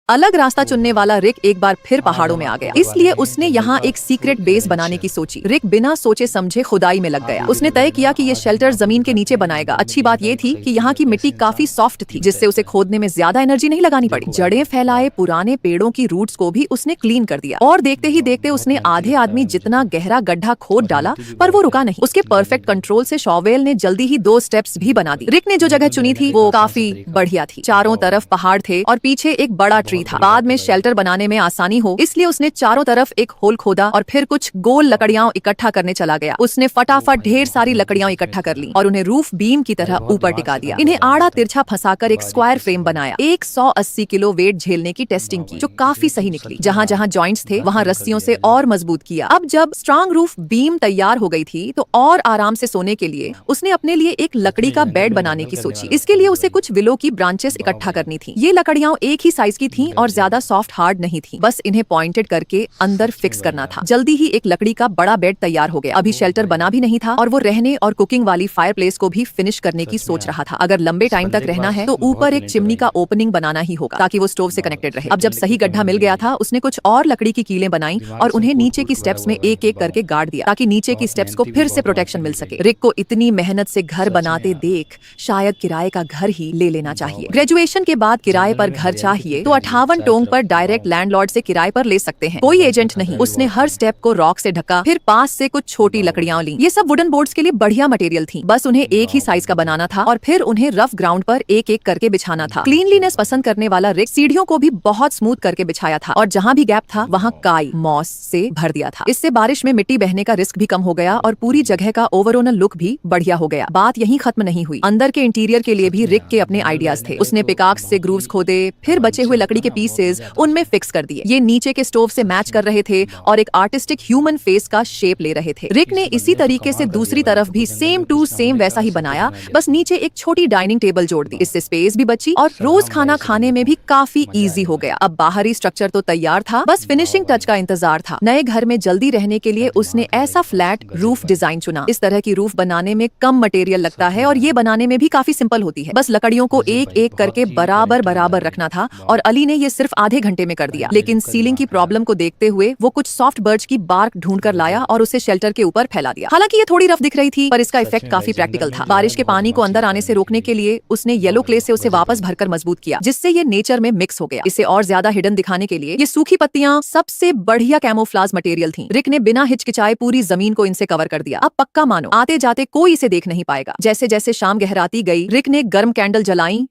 अलग रास्ता चुनने वाला रिक एक बार फिर पहाड़ों में आ गया, इसलिए उसने यहाँ एक सीक्रेट बेस बनाने की सोची। रिक बिना सोचे समझे खुदाई में लग गया। उसने तय किया कि ये शेल्टर जमीन के नीचे बनाएगा। अच्छी बात ये थी कि यहाँ की मिट्टी काफी सॉफ्ट थी, जिससे उसे खोदने में ज्यादा एनर्जी नहीं लगानी पड़ी। जड़ें फैलाए पुराने पेड़ों की रूट्स को भी उसने क्लीन कर दिया और देखते ही देखते उसने आधे आदमी जितना गहरा गड्ढा खोद डाला, पर वो रुका नहीं। उसके परफेक्ट कंट्रोल से शॉवेल ने जल्दी ही 2 स्टेप्स भी बना दी। रिक ने जो जगह चुनी थी वो काफी बढ़िया थी। चारों तरफ पहाड़ थे और पीछे एक बड़ा ट्री था। बाद में शेल्टर बनाने में आसानी हो इसलिए उसने चारों तरफ एक होल खोदा और फिर कुछ गोल लकड़ियां इकट्ठा करने चला गया। उसने फटाफट ढेर सारी लकड़ियां इकट्ठा कर ली और उन्हें रूफ बीम की तरह ऊपर टिका दिया। इन्हें आड़ा तिरछा फंसाकर एक स्क्वायर फ्रेम बनाया। 180 किलो वेट झेलने की टेस्टिंग की, जो काफी सही निकली। जहाँ जहाँ जॉइंट्स थे वहाँ रस्सियों से और मजबूत किया। अब जब स्ट्रांग रूफ बीम तैयार हो गई थी तो और आराम से सोने के लिए उसने अपने लिए एक लकड़ी का बेड बनाने की सोची। इसके लिए उसे कुछ विलो की ब्रांचेस इकट्ठा करनी थी। ये लकड़ियां एक ही साइज की थी और ज्यादा सॉफ्ट हार्ड नहीं थी, बस इन्हें पॉइंटेड करके अंदर फिक्स करना था। जल्दी ही एक लकड़ी का बड़ा बेड तैयार हो गया। अभी शेल्टर बना भी नहीं था और वो रहने और कुकिंग वाली फायरप्लेस को भी फिनिश करने की सोच रहा था। अगर लंबे टाइम तक रहना है तो ऊपर एक चिमनी का ओपनिंग बनाना ही होगा ताकि वो स्टोव से कनेक्टेड रहे। अब जब सही गड्ढा मिल गया था उसने कुछ और लकड़ी की कीलें बनाई और उन्हें नीचे की स्टेप्स में एक एक करके गाड़ दिया ताकि नीचे की स्टेप्स को फिर से प्रोटेक्शन मिल सके। रिक को इतनी मेहनत से घर बनाते देख शायद किराए का घर ही ले लेना चाहिए। ग्रेजुएशन के बाद किराए पर घर चाहिए तो 58 टोंग पर डायरेक्ट लैंडलॉर्ड से किराए पर ले सकते हैं, कोई एजेंट नहीं। उसने हर स्टेप को रॉक से ढका, फिर पास से कुछ छोटी लकड़ियां ली। ये सब वुडन बोर्ड्स के लिए बढ़िया मटेरियल थी, बस उन्हें एक ही साइज का बनाना था और फिर उन्हें रफ ग्राउंड पर एक एक करके बिछाना था। क्लीनलीनेस पसंद करने वाला रिक सीढ़ियों को भी बहुत स्मूथ करके बिछाया था और जहाँ भी गैप था वहाँ काई मॉस से भर दिया था। इससे बारिश में मिट्टी बहने का रिस्क भी कम हो गया और पूरी जगह का ओवरऑल लुक भी बढ़िया हो गया। बात यहीं खत्म नहीं हुई, अंदर के इंटीरियर के लिए भी रिक के अपने आइडियाज थे। उसने पिकाक्स से ग्रूव्स खोदे, फिर बचे हुए लकड़ी के पीसेस उनमें फिक्स कर दिए। ये नीचे के स्टोव से मैच कर रहे थे और एक आर्टिस्टिक ह्यूमन फेस का शेप ले रहे थे। रिक ने इसी तरीके से दूसरी तरफ भी सेम टू सेम वैसा ही बनाया, बस नीचे एक छोटी डाइनिंग टेबल जोड़ दी। इससे स्पेस भी बची और रोज खाना खाने में भी काफी इजी हो गया। अब बाहरी स्ट्रक्चर तो तैयार था, बस फिनिशिंग टच का इंतजार था। नए घर में जल्दी रहने के लिए उसने ऐसा फ्लैट रूफ डिजाइन चुना। इस तरह की रूफ बनाने में कम मटेरियल लगता है और ये बनाने में भी काफी सिंपल होती है। बस लकड़ियों को एक एक करके बराबर बराबर रखना था और अली ने ये सिर्फ आधे घंटे में कर दिया। लेकिन सीलिंग की प्रॉब्लम को देखते हुए वो कुछ सॉफ्ट बर्च की बार्क ढूंढ कर लाया और उसे शेल्टर के ऊपर फैला दिया। हालांकि ये थोड़ी रफ दिख रही थी पर इसका इफेक्ट काफी प्रैक्टिकल था। बारिश के पानी को अंदर आने से रोकने के लिए उसने येलो क्ले से उसे वापस भरकर मजबूत किया, जिससे ये नेचर में मिक्स हो गया। इसे और ज्यादा हिडन दिखाने के लिए ये सूखी पत्तियां सबसे बढ़िया कैमोफ्लाज मटेरियल थी। रिक ने बिना हिचकिचाए पूरी जमीन को इनसे कवर कर दिया। अब पक्का मानो आते जाते कोई इसे देख नहीं पाएगा। जैसे जैसे शाम गहराती गई रिक ने गर्म कैंडल जलाई